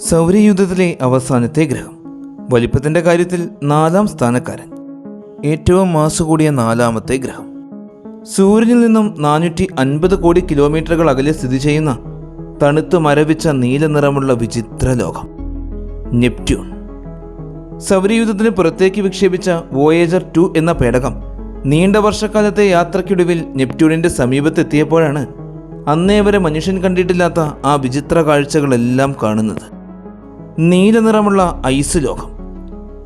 സൗരയൂഥത്തിലെ അവസാനത്തെ ഗ്രഹം. വലിപ്പത്തിൻ്റെ കാര്യത്തിൽ 4-ാം സ്ഥാനക്കാരൻ. ഏറ്റവും മാസ് കൂടിയ 4-ാമത്തെ ഗ്രഹം. സൂര്യനിൽ നിന്നും 450 കോടി കിലോമീറ്ററുകൾ അകലെ സ്ഥിതി ചെയ്യുന്ന തണുത്ത് മരവിച്ച നീല നിറമുള്ള വിചിത്ര ലോകം നെപ്റ്റ്യൂൺ. സൗരയൂഥത്തിന് പുറത്തേക്ക് വിക്ഷേപിച്ച വോയേജർ 2 എന്ന പേടകം നീണ്ട വർഷക്കാലത്തെ യാത്രയ്ക്കൊടുവിൽ നെപ്റ്റ്യൂണിൻ്റെ സമീപത്തെത്തിയപ്പോഴാണ് അന്നേ വരെ മനുഷ്യൻ കണ്ടിട്ടില്ലാത്ത ആ വിചിത്ര കാഴ്ചകളെല്ലാം കാണുന്നത്. നീല നിറമുള്ള ഐസ് ലോകം,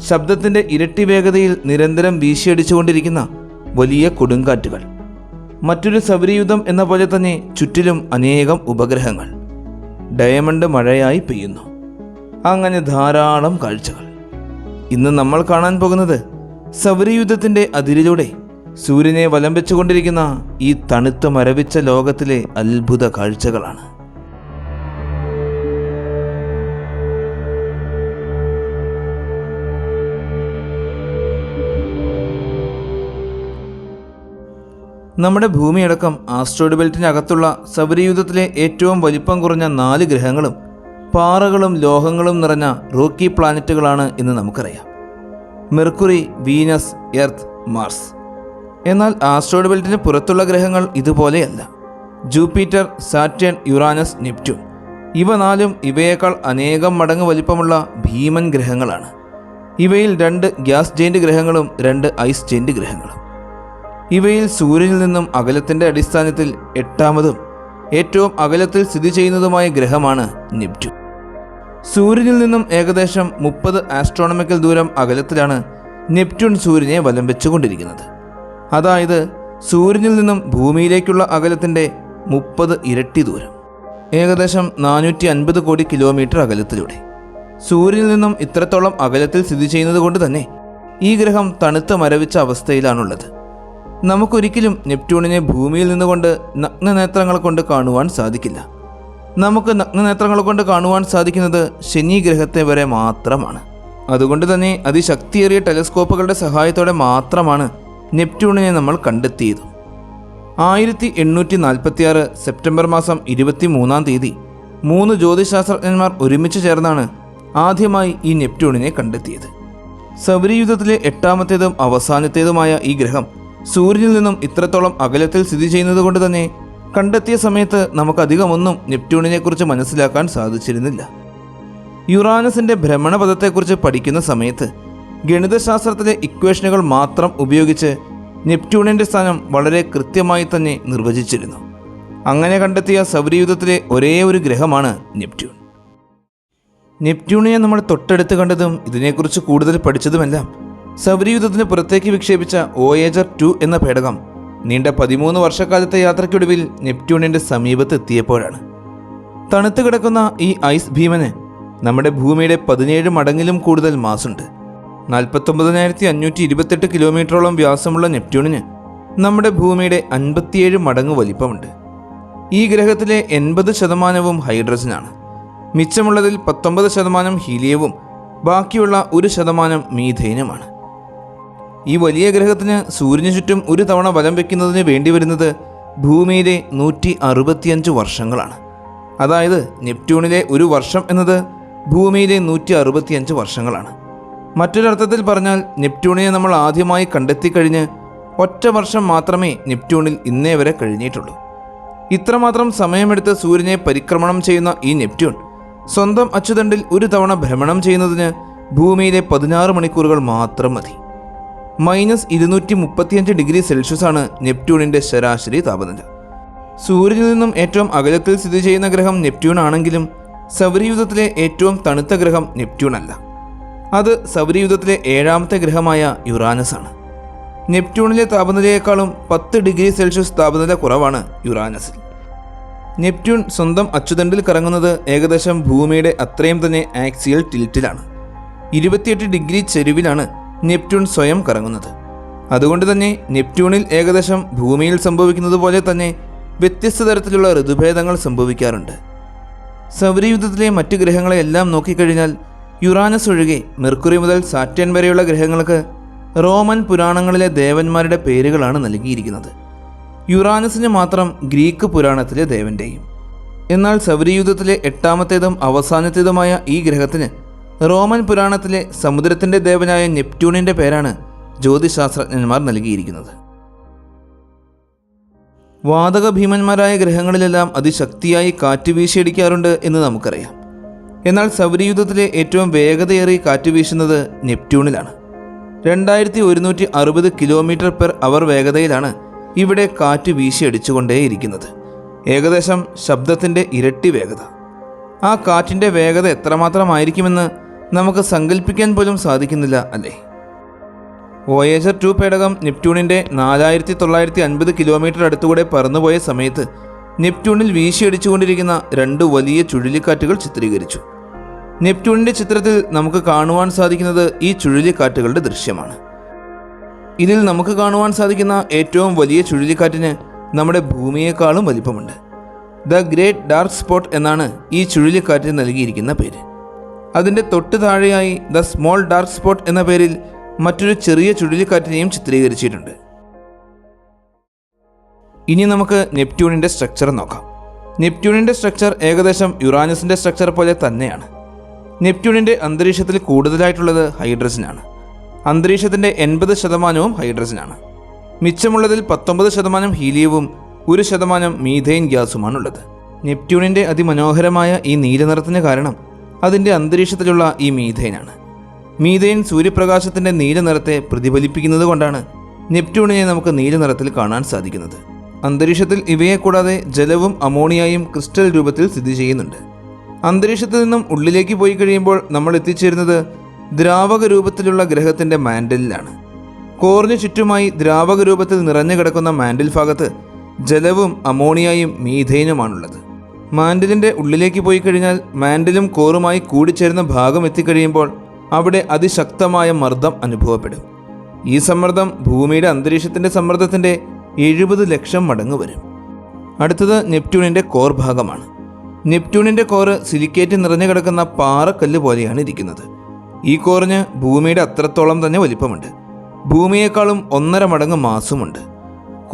ശബ്ദത്തിൻ്റെ ഇരട്ടി വേഗതയിൽ നിരന്തരം വീശിയടിച്ചുകൊണ്ടിരിക്കുന്ന വലിയ കൊടുങ്കാറ്റുകൾ, മറ്റൊരു സൗരയൂഥം എന്ന പോലെ തന്നെ ചുറ്റിലും അനേകം ഉപഗ്രഹങ്ങൾ, ഡയമണ്ട് മഴയായി പെയ്യുന്നു. അങ്ങനെ ധാരാളം കാഴ്ചകൾ. ഇന്ന് നമ്മൾ കാണാൻ പോകുന്നത് സൗരയൂഥത്തിൻ്റെ അതിരിലൂടെ സൂര്യനെ വലം വെച്ചുകൊണ്ടിരിക്കുന്ന ഈ തണുത്ത് മരവിച്ച ലോകത്തിലെ അത്ഭുത കാഴ്ചകളാണ്. നമ്മുടെ ഭൂമിയടക്കം ആസ്ട്രോയിഡ് ബെൽറ്റിനകത്തുള്ള സൗരയൂഥത്തിലെ ഏറ്റവും വലിപ്പം കുറഞ്ഞ 4 ഗ്രഹങ്ങളും പാറകളും ലോഹങ്ങളും നിറഞ്ഞ റോക്കി പ്ലാനറ്റുകളാണ് എന്ന് നമുക്കറിയാം. Mercury, Venus, Earth, Mars. എന്നാൽ ആസ്ട്രോയിഡ് ബെൽറ്റിന് പുറത്തുള്ള ഗ്രഹങ്ങൾ ഇതുപോലെയല്ല. ജൂപ്പിറ്റർ, സാറ്റേൺ, യുറാനസ്, നെപ്റ്റ്യൂൺ ഇവ 4 ഇവയേക്കാൾ അനേകം മടങ്ങ് വലിപ്പമുള്ള ഭീമൻ ഗ്രഹങ്ങളാണ്. ഇവയിൽ 2 ഗ്യാസ് ജെയിൻ്റ് ഗ്രഹങ്ങളും 2 ഐസ് ജെയിൻ്റ് ഗ്രഹങ്ങളും. ഇവയിൽ സൂര്യനിൽ നിന്നും അകലത്തിൻ്റെ അടിസ്ഥാനത്തിൽ 8-മതും ഏറ്റവും അകലത്തിൽ സ്ഥിതി ചെയ്യുന്നതുമായ ഗ്രഹമാണ് നെപ്റ്റ്യൂൺ. സൂര്യനിൽ നിന്നും ഏകദേശം 30 ആസ്ട്രോണമിക്കൽ ദൂരം അകലത്തിലാണ് നെപ്റ്റ്യൂൺ സൂര്യനെ വലം വെച്ചുകൊണ്ടിരിക്കുന്നത്. അതായത് സൂര്യനിൽ നിന്നും ഭൂമിയിലേക്കുള്ള അകലത്തിൻ്റെ 30 ഇരട്ടി ദൂരം, ഏകദേശം 450 കോടി കിലോമീറ്റർ അകലത്തിലൂടെ. സൂര്യനിൽ നിന്നും ഇത്രത്തോളം അകലത്തിൽ സ്ഥിതി ചെയ്യുന്നത് കൊണ്ട് തന്നെ ഈ ഗ്രഹം തണുത്ത് മരവിച്ച അവസ്ഥയിലാണുള്ളത്. നമുക്കൊരിക്കലും നെപ്റ്റ്യൂണിനെ ഭൂമിയിൽ നിന്നുകൊണ്ട് നഗ്നനേത്രങ്ങൾ കൊണ്ട് കാണുവാൻ സാധിക്കില്ല. നമുക്ക് നഗ്നനേത്രങ്ങൾ കൊണ്ട് കാണുവാൻ സാധിക്കുന്നത് ശനി ഗ്രഹത്തെ വരെ മാത്രമാണ്. അതുകൊണ്ട് തന്നെ അതിശക്തിയേറിയ ടെലസ്കോപ്പുകളുടെ സഹായത്തോടെ മാത്രമാണ് നെപ്റ്റ്യൂണിനെ നമ്മൾ കണ്ടെത്തിയത്. 1846 സെപ്റ്റംബർ മാസം 23-ാം തീയതി 3 ജ്യോതിശാസ്ത്രജ്ഞന്മാർ ഒരുമിച്ച് ചേർന്നാണ് ആദ്യമായി ഈ നെപ്റ്റ്യൂണിനെ കണ്ടെത്തിയത്. സൗരയൂഥത്തിലെ 8-മത്തേതും അവസാനത്തേതുമായ ഈ ഗ്രഹം സൂര്യനിൽ നിന്നും ഇത്രത്തോളം അകലത്തിൽ സ്ഥിതി ചെയ്യുന്നത് കൊണ്ട് തന്നെ കണ്ടെത്തിയ സമയത്ത് നമുക്കധികമൊന്നും നെപ്റ്റ്യൂണിനെക്കുറിച്ച് മനസ്സിലാക്കാൻ സാധിച്ചിരുന്നില്ല. യുറാനസിൻ്റെ ഭ്രമണപഥത്തെക്കുറിച്ച് പഠിക്കുന്ന സമയത്ത് ഗണിതശാസ്ത്രത്തിലെ ഇക്വേഷനുകൾ മാത്രം ഉപയോഗിച്ച് നെപ്റ്റ്യൂണിൻ്റെ സ്ഥാനം വളരെ കൃത്യമായി തന്നെ നിർവചിച്ചിരുന്നു. അങ്ങനെ കണ്ടെത്തിയ സൗരയൂഥത്തിലെ ഒരേ ഒരു ഗ്രഹമാണ് നെപ്റ്റ്യൂൺ. നെപ്റ്റ്യൂണിനെ നമ്മൾ തൊട്ടടുത്ത് കണ്ടതും ഇതിനെക്കുറിച്ച് കൂടുതൽ പഠിച്ചതുമെല്ലാം സൗരയൂഥത്തിന് പുറത്തേക്ക് വിക്ഷേപിച്ച വോയേജർ 2 എന്ന പേടകം നീണ്ട 13 വർഷക്കാലത്തെ യാത്രയ്ക്കൊടുവിൽ നെപ്റ്റ്യൂണിൻ്റെ സമീപത്തെത്തിയപ്പോഴാണ്. തണുത്ത് കിടക്കുന്ന ഈ ഐസ് ഭീമന് നമ്മുടെ ഭൂമിയുടെ 17 മടങ്ങിലും കൂടുതൽ മാസുണ്ട്. 49,528 കിലോമീറ്ററോളം വ്യാസമുള്ള നെപ്റ്റ്യൂണിന് നമ്മുടെ ഭൂമിയുടെ 57 മടങ്ങ് വലിപ്പമുണ്ട്. ഈ ഗ്രഹത്തിലെ 80% ഹൈഡ്രജനാണ്. മിച്ചമുള്ളതിൽ 19% ഹീലിയവും ബാക്കിയുള്ള 1% മീഥേനുമാണ്. ഈ വലിയ ഗ്രഹത്തിന് സൂര്യന് ചുറ്റും ഒരു തവണ വലം വയ്ക്കുന്നതിന് വേണ്ടി വരുന്നത് ഭൂമിയിലെ 165 വർഷങ്ങളാണ്. അതായത് നെപ്റ്റ്യൂണിലെ ഒരു വർഷം എന്നത് ഭൂമിയിലെ 165 വർഷങ്ങളാണ്. മറ്റൊരർത്ഥത്തിൽ പറഞ്ഞാൽ നെപ്റ്റ്യൂണിനെ നമ്മൾ ആദ്യമായി കണ്ടെത്തിക്കഴിഞ്ഞ് 1 വർഷം മാത്രമേ നെപ്റ്റ്യൂണിൽ ഇന്നേ വരെ കഴിഞ്ഞിട്ടുള്ളൂ. ഇത്രമാത്രം സമയമെടുത്ത് സൂര്യനെ പരിക്രമണം ചെയ്യുന്ന ഈ നെപ്റ്റ്യൂൺ സ്വന്തം അച്ചുതണ്ടിൽ ഒരു തവണ ഭ്രമണം ചെയ്യുന്നതിന് ഭൂമിയിലെ 16 മണിക്കൂറുകൾ മാത്രം മതി. -235 ഡിഗ്രി സെൽഷ്യസാണ് നെപ്റ്റ്യൂണിൻ്റെ ശരാശരി താപനില. സൂര്യനിൽ നിന്നും ഏറ്റവും അകലത്തിൽ സ്ഥിതി ചെയ്യുന്ന ഗ്രഹം നെപ്റ്റ്യൂൺ ആണെങ്കിലും സൗരയൂഥത്തിലെ ഏറ്റവും തണുത്ത ഗ്രഹം നെപ്റ്റ്യൂൺ അല്ല. അത് സൗരയൂഥത്തിലെ 7-മത്തെ ഗ്രഹമായ യുറാനസ് ആണ്. നെപ്റ്റ്യൂണിലെ താപനിലയേക്കാളും 10 ഡിഗ്രി സെൽഷ്യസ് താപനില കുറവാണ് യുറാനസിൽ. നെപ്റ്റ്യൂൺ സ്വന്തം അച്ചുതണ്ടിൽ കറങ്ങുന്നത് ഏകദേശം ഭൂമിയുടെ അത്രയും തന്നെ ആക്സിയൽ ടിൽറ്റിലാണ്. 28 ഡിഗ്രി ചെരിവിലാണ് നെപ്റ്റ്യൂൺ സ്വയം കറങ്ങുന്നത്. അതുകൊണ്ട് തന്നെ നെപ്റ്റ്യൂണിൽ ഏകദേശം ഭൂമിയിൽ സംഭവിക്കുന്നത് പോലെ തന്നെ വ്യത്യസ്ത തരത്തിലുള്ള ഋതുഭേദങ്ങൾ സംഭവിക്കാറുണ്ട്. സൗരയൂഥത്തിലെ മറ്റ് ഗ്രഹങ്ങളെയെല്ലാം നോക്കിക്കഴിഞ്ഞാൽ യുറാനസ് ഒഴികെ മെർക്കുറി മുതൽ സാറ്റേൺ വരെയുള്ള ഗ്രഹങ്ങൾക്ക് റോമൻ പുരാണങ്ങളിലെ ദേവന്മാരുടെ പേരുകളാണ് നൽകിയിരിക്കുന്നത്. യുറാനസിന് മാത്രം ഗ്രീക്ക് പുരാണത്തിലെ ദേവൻ്റെയും, എന്നാൽ സൗരയൂഥത്തിലെ എട്ടാമത്തേതും അവസാനത്തേതുമായ ഈ ഗ്രഹത്തിന് റോമൻ പുരാണത്തിലെ സമുദ്രത്തിൻ്റെ ദേവനായ നെപ്റ്റ്യൂണിൻ്റെ പേരാണ് ജ്യോതിശാസ്ത്രജ്ഞന്മാർ നൽകിയിരിക്കുന്നത്. വാതക ഭീമന്മാരായ ഗ്രഹങ്ങളിലെല്ലാം അതിശക്തിയായി കാറ്റ് വീശിയടിക്കാറുണ്ട് എന്ന് നമുക്കറിയാം. എന്നാൽ സൗരയൂഥത്തിലെ ഏറ്റവും വേഗതയേറിയ കാറ്റ് വീശുന്നത് നെപ്റ്റ്യൂണിലാണ്. 2160 km/h വേഗതയിലാണ് ഇവിടെ കാറ്റ് വീശിയടിച്ചുകൊണ്ടേയിരിക്കുന്നത്. ഏകദേശം ശബ്ദത്തിൻ്റെ ഇരട്ടി വേഗത. ആ കാറ്റിൻ്റെ വേഗത എത്രമാത്രമായിരിക്കുമെന്ന് നമുക്ക് സങ്കല്പിക്കാൻ പോലും സാധിക്കുന്നില്ല, അല്ലേ? വോയേജർ 2 പേടകം നെപ്റ്റ്യൂണിൻ്റെ 4950 km അടുത്തുകൂടെ പറന്നുപോയ സമയത്ത് നെപ്റ്റ്യൂണിൽ വീശിയടിച്ചുകൊണ്ടിരിക്കുന്ന 2 വലിയ ചുഴലിക്കാറ്റുകൾ ചിത്രീകരിച്ചു. നെപ്റ്റ്യൂണിൻ്റെ ചിത്രത്തിൽ നമുക്ക് കാണുവാൻ സാധിക്കുന്നത് ഈ ചുഴലിക്കാറ്റുകളുടെ ദൃശ്യമാണ്. ഇതിൽ നമുക്ക് കാണുവാൻ സാധിക്കുന്ന ഏറ്റവും വലിയ ചുഴലിക്കാറ്റിന് നമ്മുടെ ഭൂമിയേക്കാളും വലിപ്പമുണ്ട്. ദ ഗ്രേറ്റ് ഡാർക്ക് സ്പോട്ട് എന്നാണ് ഈ ചുഴലിക്കാറ്റിന് നൽകിയിരിക്കുന്ന പേര്. അതിൻ്റെ തൊട്ട് താഴെയായി ദ സ്മോൾ ഡാർക്ക് സ്പോട്ട് എന്ന പേരിൽ മറ്റൊരു ചെറിയ ചുഴലിക്കാറ്റിനെയും ചിത്രീകരിച്ചിട്ടുണ്ട്. ഇനി നമുക്ക് നെപ്റ്റ്യൂണിൻ്റെ സ്ട്രക്ചർ നോക്കാം. നെപ്റ്റ്യൂണിൻ്റെ സ്ട്രക്ചർ ഏകദേശം യുറാനസിൻ്റെ സ്ട്രക്ചർ പോലെ തന്നെയാണ്. നെപ്റ്റ്യൂണിൻ്റെ അന്തരീക്ഷത്തിൽ കൂടുതലായിട്ടുള്ളത് ഹൈഡ്രജനാണ്. അന്തരീക്ഷത്തിൻ്റെ 80% ഹൈഡ്രജനാണ്. മിച്ചമുള്ളതിൽ 19% ഹീലിയവും 1% മീഥെയ്ൻ ഗ്യാസുമാണുള്ളത്. നെപ്റ്റ്യൂണിൻ്റെ അതിമനോഹരമായ ഈ നീലനിറത്തിന് കാരണം അതിൻ്റെ അന്തരീക്ഷത്തിലുള്ള ഈ മീഥെയ്നാണ്. മീഥെയ്ൻ സൂര്യപ്രകാശത്തിൻ്റെ നീലനിറത്തെ പ്രതിഫലിപ്പിക്കുന്നത് കൊണ്ടാണ് നെപ്റ്റ്യൂണിനെ നമുക്ക് നീലനിറത്തിൽ കാണാൻ സാധിക്കുന്നത്. അന്തരീക്ഷത്തിൽ ഇവയെ കൂടാതെ ജലവും അമോണിയയും ക്രിസ്റ്റൽ രൂപത്തിൽ സ്ഥിതി ചെയ്യുന്നുണ്ട്. അന്തരീക്ഷത്തിൽ നിന്നും ഉള്ളിലേക്ക് പോയി കഴിയുമ്പോൾ നമ്മൾ എത്തിച്ചേരുന്നത് ദ്രാവക രൂപത്തിലുള്ള ഗ്രഹത്തിൻ്റെ മാൻഡലിലാണ്. കോറിന് ചുറ്റുമായി ദ്രാവക രൂപത്തിൽ നിറഞ്ഞു കിടക്കുന്ന മാൻഡിൽ ഭാഗത്ത് ജലവും അമോണിയയും മീഥെയ്നുമാണുള്ളത്. മാൻഡിലിൻ്റെ ഉള്ളിലേക്ക് പോയി കഴിഞ്ഞാൽ മാൻഡിലും കോറുമായി കൂടിച്ചേരുന്ന ഭാഗം എത്തിക്കഴിയുമ്പോൾ അവിടെ അതിശക്തമായ മർദ്ദം അനുഭവപ്പെടും. ഈ സമ്മർദ്ദം ഭൂമിയുടെ അന്തരീക്ഷത്തിൻ്റെ സമ്മർദ്ദത്തിൻ്റെ 70 ലക്ഷം മടങ്ങ് വരും. അടുത്തത് നെപ്റ്റ്യൂണിൻ്റെ കോർ ഭാഗമാണ്. നെപ്റ്റ്യൂണിൻ്റെ കോറ് സിലിക്കേറ്റ് നിറഞ്ഞു കിടക്കുന്ന പാറക്കല്ല് പോലെയാണ് ഇരിക്കുന്നത്. ഈ കോറിന് ഭൂമിയുടെ അത്രത്തോളം തന്നെ വലിപ്പമുണ്ട്. ഭൂമിയേക്കാളും 1.5 മടങ്ങ് മാസുമുണ്ട്.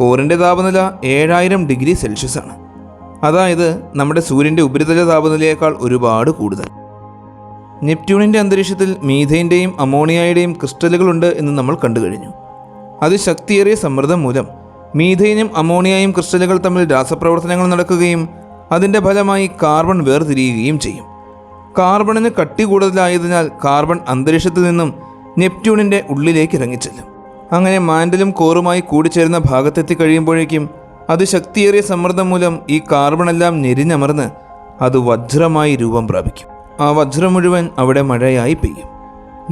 കോറിൻ്റെ താപനില 7000 ഡിഗ്രി സെൽഷ്യസ് ആണ്. അതായത് നമ്മുടെ സൂര്യൻ്റെ ഉപരിതല താപനിലയേക്കാൾ ഒരുപാട് കൂടുതൽ. നെപ്റ്റ്യൂണിൻ്റെ അന്തരീക്ഷത്തിൽ മീഥെയ്ൻ്റെയും അമോണിയയുടെയും ക്രിസ്റ്റലുകളുണ്ട് എന്ന് നമ്മൾ കണ്ടു കഴിഞ്ഞു. അതിശക്തിയേറിയ സമ്മർദ്ദം മൂലം മീഥെയ്നും അമോണിയയും ക്രിസ്റ്റലുകൾ തമ്മിൽ രാസപ്രവർത്തനങ്ങൾ നടക്കുകയും അതിൻ്റെ ഫലമായി കാർബൺ വേർതിരിയുകയും ചെയ്യും. കാർബണിന് കട്ടി കൂടുതലായതിനാൽ കാർബൺ അന്തരീക്ഷത്തിൽ നിന്നും നെപ്റ്റ്യൂണിൻ്റെ ഉള്ളിലേക്ക് ഇറങ്ങിച്ചെല്ലും. അങ്ങനെ മാൻഡലും കോറുമായി കൂടിച്ചേരുന്ന ഭാഗത്തെത്തി കഴിയുമ്പോഴേക്കും അതിശക്തിയേറിയ സമ്മർദ്ദം മൂലം ഈ കാർബണെല്ലാം ഞെരിഞ്ഞമർന്ന് അത് വജ്രമായി രൂപം പ്രാപിക്കും. ആ വജ്രം മുഴുവൻ അവിടെ മഴയായി പെയ്യും.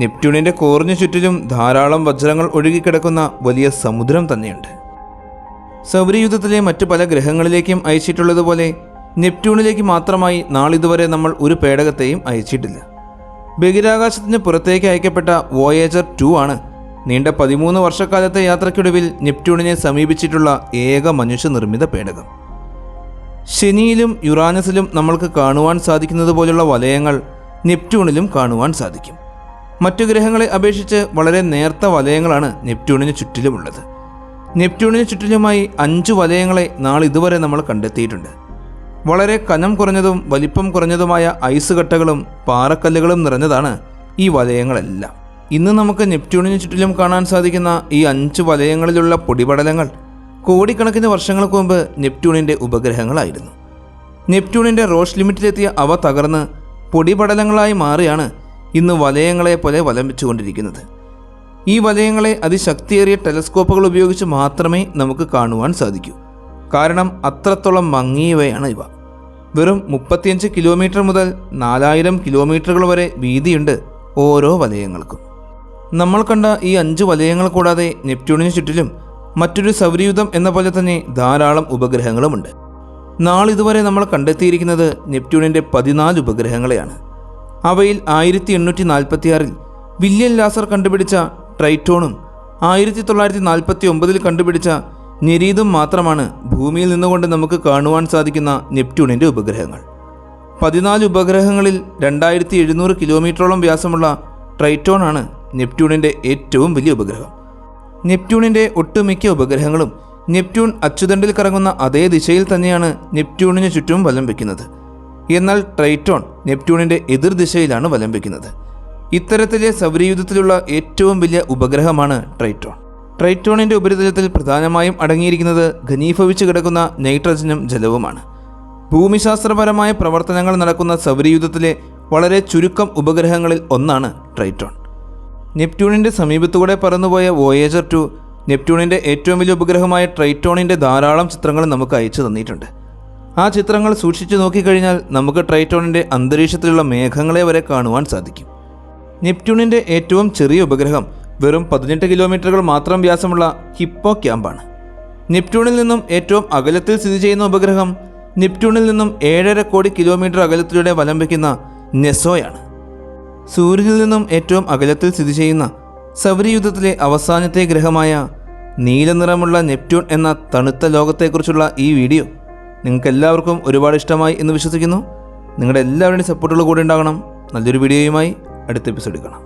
നെപ്റ്റ്യൂണിൻ്റെ കോറിന് ചുറ്റിലും ധാരാളം വജ്രങ്ങൾ ഒഴുകിക്കിടക്കുന്ന വലിയ സമുദ്രം തന്നെയുണ്ട്. സൗരയൂഥത്തിലെ മറ്റു പല ഗ്രഹങ്ങളിലേക്കും അയച്ചിട്ടുള്ളതുപോലെ നെപ്റ്റ്യൂണിലേക്ക് മാത്രമായി നാളിതുവരെ നമ്മൾ ഒരു പേടകത്തെയും അയച്ചിട്ടില്ല. ബഹിരാകാശത്തിന് പുറത്തേക്ക് അയക്കപ്പെട്ട വോയേജർ 2 ആണ് നീണ്ട 13 വർഷക്കാലത്തെ യാത്രയ്ക്കൊടുവിൽ നെപ്റ്റ്യൂണിനെ സമീപിച്ചിട്ടുള്ള ഏക മനുഷ്യനിർമ്മിത പേടകം. ശനിയിലും യുറാനസിലും നമ്മൾക്ക് കാണുവാൻ സാധിക്കുന്നത് പോലുള്ള വലയങ്ങൾ നെപ്റ്റ്യൂണിലും കാണുവാൻ സാധിക്കും. മറ്റു ഗ്രഹങ്ങളെ അപേക്ഷിച്ച് വളരെ നേർത്ത വലയങ്ങളാണ് നെപ്റ്റ്യൂണിന് ചുറ്റിലുമുള്ളത്. നെപ്റ്റ്യൂണിന് ചുറ്റിലുമായി 5 വലയങ്ങളെ നാളിതുവരെ നമ്മൾ കണ്ടെത്തിയിട്ടുണ്ട്. വളരെ കനം കുറഞ്ഞതും വലിപ്പം കുറഞ്ഞതുമായ ഐസ് കട്ടകളും പാറക്കല്ലുകളും നിറഞ്ഞതാണ് ഈ വലയങ്ങളെല്ലാം. ഇന്ന് നമുക്ക് നെപ്റ്റ്യൂണിന് ചുറ്റിലും കാണാൻ സാധിക്കുന്ന ഈ 5 വലയങ്ങളിലുള്ള പൊടിപടലങ്ങൾ കോടിക്കണക്കിന് വർഷങ്ങൾക്ക് മുമ്പ് നെപ്റ്റ്യൂണിൻ്റെ ഉപഗ്രഹങ്ങളായിരുന്നു. നെപ്റ്റ്യൂണിൻ്റെ റോഷ് ലിമിറ്റിലെത്തിയ അവ തകർന്ന് പൊടിപടലങ്ങളായി മാറിയാണ് ഇന്ന് വലയങ്ങളെ പോലെ വലം വെച്ചുകൊണ്ടിരിക്കുന്നത്. ഈ വലയങ്ങളെ അതിശക്തിയേറിയ ടെലസ്കോപ്പുകൾ ഉപയോഗിച്ച് മാത്രമേ നമുക്ക് കാണുവാൻ സാധിക്കൂ. കാരണം അത്രത്തോളം മങ്ങിയവയാണ് ഇവ. വെറും 35 കിലോമീറ്റർ മുതൽ 4000 കിലോമീറ്ററുകൾ വരെ വീതിയുണ്ട് ഓരോ വലയങ്ങൾക്കും. നമ്മൾ കണ്ട ഈ 5 വലയങ്ങൾ കൂടാതെ നെപ്റ്റ്യൂണിന് ചുറ്റിലും മറ്റൊരു സൗരയൂഥം എന്ന പോലെ തന്നെ ധാരാളം ഉപഗ്രഹങ്ങളുമുണ്ട്. നാളിതുവരെ നമ്മൾ കണ്ടെത്തിയിരിക്കുന്നത് നെപ്റ്റ്യൂണിൻ്റെ 14 ഉപഗ്രഹങ്ങളെയാണ്. അവയിൽ 1846 വില്യം ലാസർ കണ്ടുപിടിച്ച ട്രൈറ്റോണും 1949 കണ്ടുപിടിച്ച നെരീദും മാത്രമാണ് ഭൂമിയിൽ നിന്നുകൊണ്ട് നമുക്ക് കാണുവാൻ സാധിക്കുന്ന നെപ്റ്റ്യൂണിൻ്റെ ഉപഗ്രഹങ്ങൾ. 14 ഉപഗ്രഹങ്ങളിൽ 2700 കിലോമീറ്ററോളം വ്യാസമുള്ള ട്രൈറ്റോൺ ആണ് നെപ്റ്റ്യൂണിൻ്റെ ഏറ്റവും വലിയ ഉപഗ്രഹം. നെപ്റ്റ്യൂണിൻ്റെ ഒട്ടുമിക്ക ഉപഗ്രഹങ്ങളും നെപ്റ്റ്യൂൺ അച്ചുതണ്ടിൽ കറങ്ങുന്ന അതേ ദിശയിൽ തന്നെയാണ് നെപ്റ്റ്യൂണിന് ചുറ്റും വലം വയ്ക്കുന്നത്. എന്നാൽ ട്രൈറ്റോൺ നെപ്റ്റ്യൂണിൻ്റെ എതിർ ദിശയിലാണ് വലം വയ്ക്കുന്നത്. ഇത്തരത്തിലെ സൗരയൂഥത്തിലുള്ള ഏറ്റവും വലിയ ഉപഗ്രഹമാണ് ട്രൈറ്റോൺ. ട്രൈറ്റോണിൻ്റെ ഉപരിതലത്തിൽ പ്രധാനമായും അടങ്ങിയിരിക്കുന്നത് ഘനീഭവിച്ച് കിടക്കുന്ന നൈട്രജനും ജലവുമാണ്. ഭൂമിശാസ്ത്രപരമായ പ്രവർത്തനങ്ങൾ നടക്കുന്ന സൗരയൂഥത്തിലെ വളരെ ചുരുക്കം ഉപഗ്രഹങ്ങളിൽ ഒന്നാണ് ട്രൈറ്റോൺ. നെപ്റ്റ്യൂണിൻ്റെ സമീപത്തുകൂടെ പറന്നുപോയ വോയേജർ 2 നെപ്റ്റ്യൂണിൻ്റെ ഏറ്റവും വലിയ ഉപഗ്രഹമായ ട്രൈറ്റോണിൻ്റെ ധാരാളം ചിത്രങ്ങൾ നമുക്ക് അയച്ചു തന്നിട്ടുണ്ട്. ആ ചിത്രങ്ങൾ സൂക്ഷിച്ചു നോക്കിക്കഴിഞ്ഞാൽ നമുക്ക് ട്രൈറ്റോണിൻ്റെ അന്തരീക്ഷത്തിലുള്ള മേഘങ്ങളെ വരെ കാണുവാൻ സാധിക്കും. നെപ്റ്റ്യൂണിൻ്റെ ഏറ്റവും ചെറിയ ഉപഗ്രഹം വെറും 18 കിലോമീറ്ററുകൾ മാത്രം വ്യാസമുള്ള ഹിപ്പോക്യാമ്പാണ്. നെപ്റ്റ്യൂണിൽ നിന്നും ഏറ്റവും അകലത്തിൽ സ്ഥിതി ചെയ്യുന്ന ഉപഗ്രഹം നെപ്റ്റ്യൂണിൽ നിന്നും 7.5 കോടി കിലോമീറ്റർ അകലത്തിലൂടെ വലം വയ്ക്കുന്ന നെസോയാണ്. സൂര്യനിൽ നിന്നും ഏറ്റവും അകലത്തിൽ സ്ഥിതി ചെയ്യുന്ന സൗരയൂഥത്തിലെ അവസാനത്തെ ഗ്രഹമായ നീലനിറമുള്ള നെപ്റ്റ്യൂൺ എന്ന തണുത്ത ലോകത്തെക്കുറിച്ചുള്ള ഈ വീഡിയോ നിങ്ങൾക്ക് എല്ലാവർക്കും ഒരുപാട് ഇഷ്ടമായി എന്ന് വിശ്വസിക്കുന്നു. നിങ്ങളുടെ എല്ലാവരുടെയും സപ്പോർട്ടുകൾ കൂടെ ഉണ്ടാകണം. നല്ലൊരു വീഡിയോയുമായി അടുത്ത എപ്പിസോഡിൽ കാണാം.